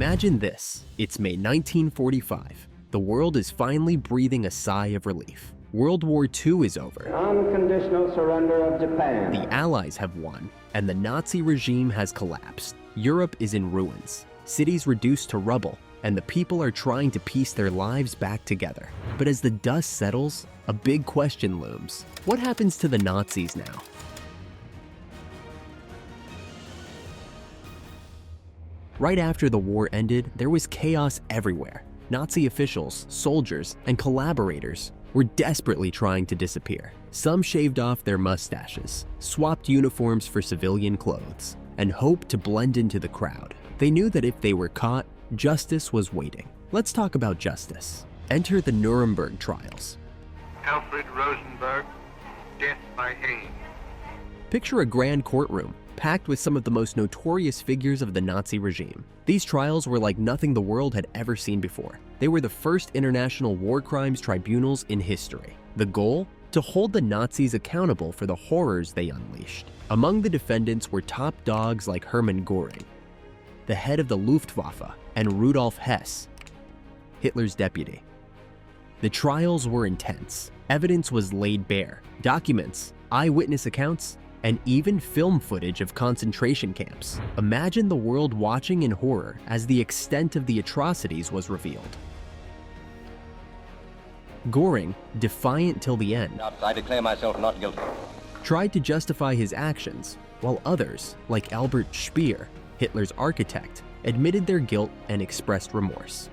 Imagine this. It's May 1945. The world is finally breathing a sigh of relief. World War II is over. Unconditional surrender of Japan. The Allies have won, and the Nazi regime has collapsed. Europe is in ruins, cities reduced to rubble, and the people are trying to piece their lives back together. But as the dust settles, a big question looms. What happens to the Nazis now? Right after the war ended, there was chaos everywhere. Nazi officials, soldiers, and collaborators were desperately trying to disappear. Some shaved off their mustaches, swapped uniforms for civilian clothes, and hoped to blend into the crowd. They knew that if they were caught, justice was waiting. Let's talk about justice. Enter the Nuremberg Trials. Alfred Rosenberg, death by hanging. Picture a grand courtroom, packed with some of the most notorious figures of the Nazi regime. These trials were like nothing the world had ever seen before. They were the first international war crimes tribunals in history. The goal? To hold the Nazis accountable for the horrors they unleashed. Among the defendants were top dogs like Hermann Göring, the head of the Luftwaffe, and Rudolf Hess, Hitler's deputy. The trials were intense. Evidence was laid bare. Documents, eyewitness accounts, and even film footage of concentration camps. Imagine the world watching in horror as the extent of the atrocities was revealed. Göring, defiant till the end, I declare myself not guilty. tried to justify his actions, while others, like Albert Speer, Hitler's architect, admitted their guilt and expressed remorse.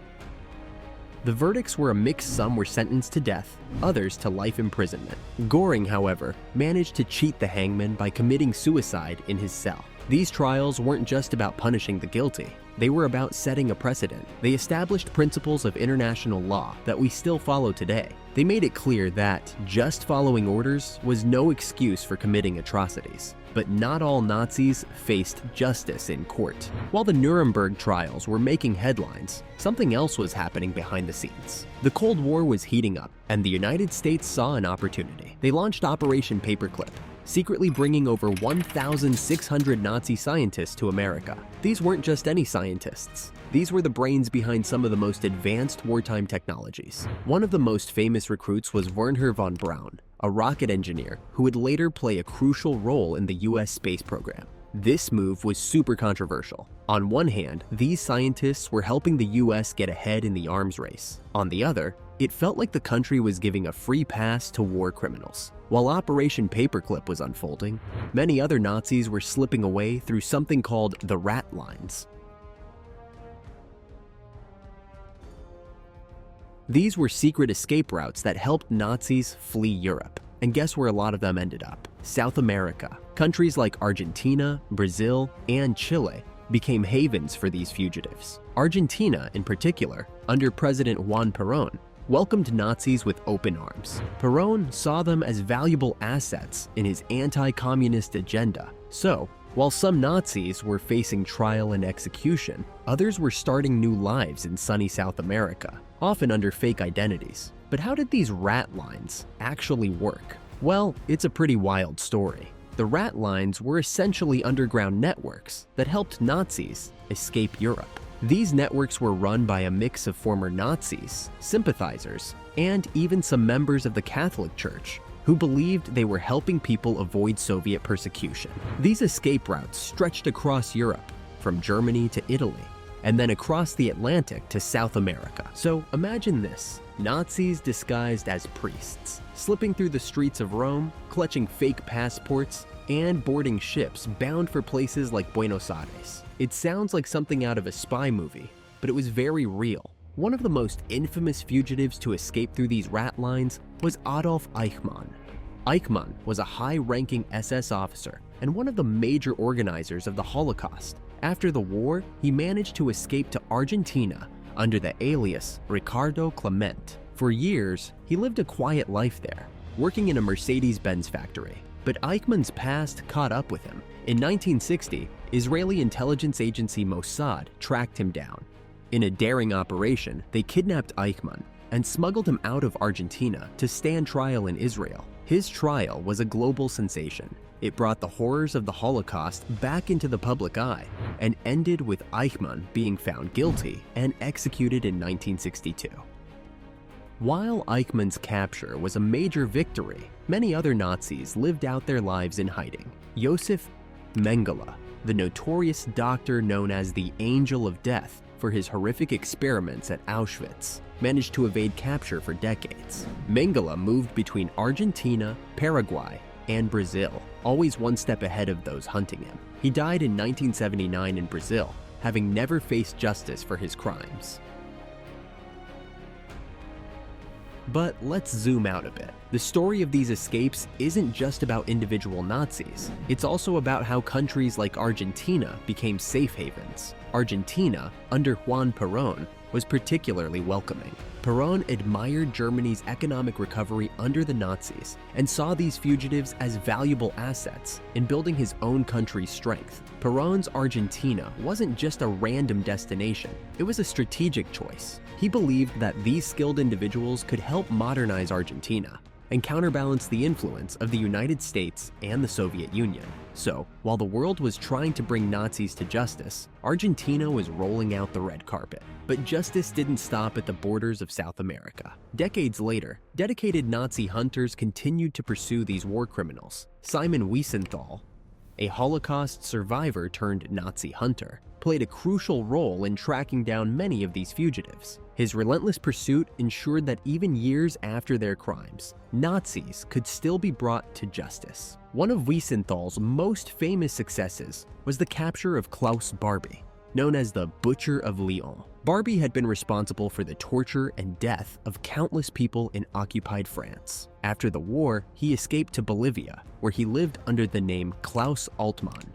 The verdicts were a mix. Some were sentenced to death, others to life imprisonment. Göring, however, managed to cheat the hangman by committing suicide in his cell. These trials weren't just about punishing the guilty. They were about setting a precedent. They established principles of international law that we still follow today. They made it clear that just following orders was no excuse for committing atrocities. But not all Nazis faced justice in court. While the Nuremberg trials were making headlines, something else was happening behind the scenes. The Cold War was heating up, and the United States saw an opportunity. They launched Operation Paperclip, secretly bringing over 1,600 Nazi scientists to America. These weren't just any scientists. These were the brains behind some of the most advanced wartime technologies. One of the most famous recruits was Wernher von Braun, a rocket engineer who would later play a crucial role in the US space program. This move was super controversial. On one hand, these scientists were helping the US get ahead in the arms race. On the other, it felt like the country was giving a free pass to war criminals. While Operation Paperclip was unfolding, many other Nazis were slipping away through something called the rat lines. These were secret escape routes that helped Nazis flee Europe. And guess where a lot of them ended up? South America. Countries like Argentina, Brazil, and Chile became havens for these fugitives. Argentina, in particular, under President Juan Perón, welcomed Nazis with open arms. Perón saw them as valuable assets in his anti-communist agenda. So, while some Nazis were facing trial and execution, others were starting new lives in sunny South America, often under fake identities. But how did these rat lines actually work? Well, it's a pretty wild story. The rat lines were essentially underground networks that helped Nazis escape Europe. These networks were run by a mix of former Nazis, sympathizers, and even some members of the Catholic Church who believed they were helping people avoid Soviet persecution. These escape routes stretched across Europe, from Germany to Italy, and then across the Atlantic to South America. So imagine this: Nazis disguised as priests, slipping through the streets of Rome, clutching fake passports, and boarding ships bound for places like Buenos Aires. It sounds like something out of a spy movie, but it was very real. One of the most infamous fugitives to escape through these rat lines was Adolf Eichmann. Eichmann was a high-ranking SS officer and one of the major organizers of the Holocaust. After the war, he managed to escape to Argentina under the alias Ricardo Clement. For years, he lived a quiet life there, working in a Mercedes-Benz factory. But Eichmann's past caught up with him. In 1960, Israeli intelligence agency Mossad tracked him down. In a daring operation, they kidnapped Eichmann and smuggled him out of Argentina to stand trial in Israel. His trial was a global sensation. It brought the horrors of the Holocaust back into the public eye and ended with Eichmann being found guilty and executed in 1962. While Eichmann's capture was a major victory, many other Nazis lived out their lives in hiding. Josef Mengele, the notorious doctor known as the Angel of Death for his horrific experiments at Auschwitz, managed to evade capture for decades. Mengele moved between Argentina, Paraguay, and Brazil, always one step ahead of those hunting him. He died in 1979 in Brazil, having never faced justice for his crimes. But let's zoom out a bit. The story of these escapes isn't just about individual Nazis. It's also about how countries like Argentina became safe havens. Argentina, under Juan Perón, was particularly welcoming. Perón admired Germany's economic recovery under the Nazis and saw these fugitives as valuable assets in building his own country's strength. Perón's Argentina wasn't just a random destination, it was a strategic choice. He believed that these skilled individuals could help modernize Argentina and counterbalance the influence of the United States and the Soviet Union. So, while the world was trying to bring Nazis to justice, Argentina was rolling out the red carpet. But justice didn't stop at the borders of South America. Decades later, dedicated Nazi hunters continued to pursue these war criminals. Simon Wiesenthal, a Holocaust survivor turned Nazi hunter, played a crucial role in tracking down many of these fugitives. His relentless pursuit ensured that even years after their crimes, Nazis could still be brought to justice. One of Wiesenthal's most famous successes was the capture of Klaus Barbie, known as the Butcher of Lyon. Barbie had been responsible for the torture and death of countless people in occupied France. After the war, he escaped to Bolivia, where he lived under the name Klaus Altmann,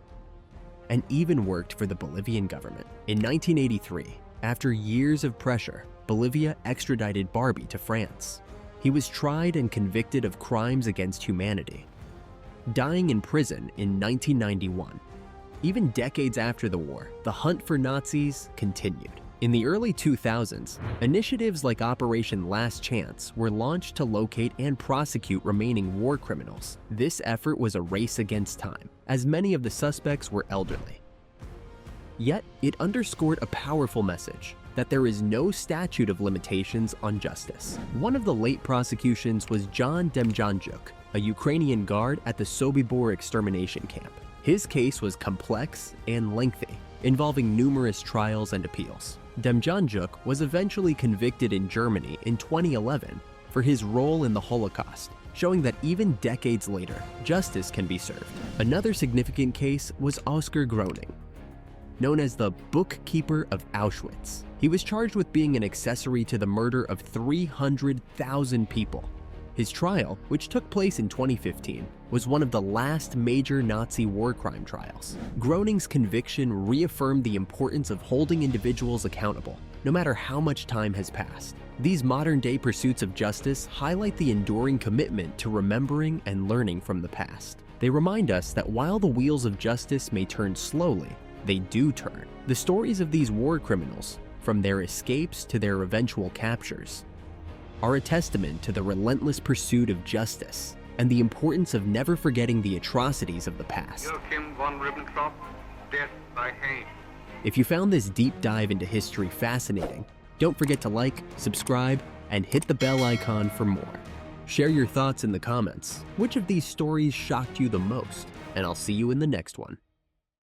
and even worked for the Bolivian government. In 1983, after years of pressure, Bolivia extradited Barbie to France. He was tried and convicted of crimes against humanity, dying in prison in 1991. Even decades after the war, the hunt for Nazis continued. In the early 2000s, initiatives like Operation Last Chance were launched to locate and prosecute remaining war criminals. This effort was a race against time, as many of the suspects were elderly. Yet, it underscored a powerful message that there is no statute of limitations on justice. One of the late prosecutions was John Demjanjuk, a Ukrainian guard at the Sobibor extermination camp. His case was complex and lengthy, involving numerous trials and appeals. Demjanjuk was eventually convicted in Germany in 2011 for his role in the Holocaust, showing that even decades later, justice can be served. Another significant case was Oskar Groening, known as the Bookkeeper of Auschwitz. He was charged with being an accessory to the murder of 300,000 people. His trial, which took place in 2015, was one of the last major Nazi war crime trials. Groening's conviction reaffirmed the importance of holding individuals accountable, no matter how much time has passed. These modern-day pursuits of justice highlight the enduring commitment to remembering and learning from the past. They remind us that while the wheels of justice may turn slowly, they do turn. The stories of these war criminals, from their escapes to their eventual captures, are a testament to the relentless pursuit of justice and the importance of never forgetting the atrocities of the past. Joachim von Ribbentrop, death by hanging. If you found this deep dive into history fascinating, don't forget to like, subscribe, and hit the bell icon for more. Share your thoughts in the comments. Which of these stories shocked you the most? And I'll see you in the next one.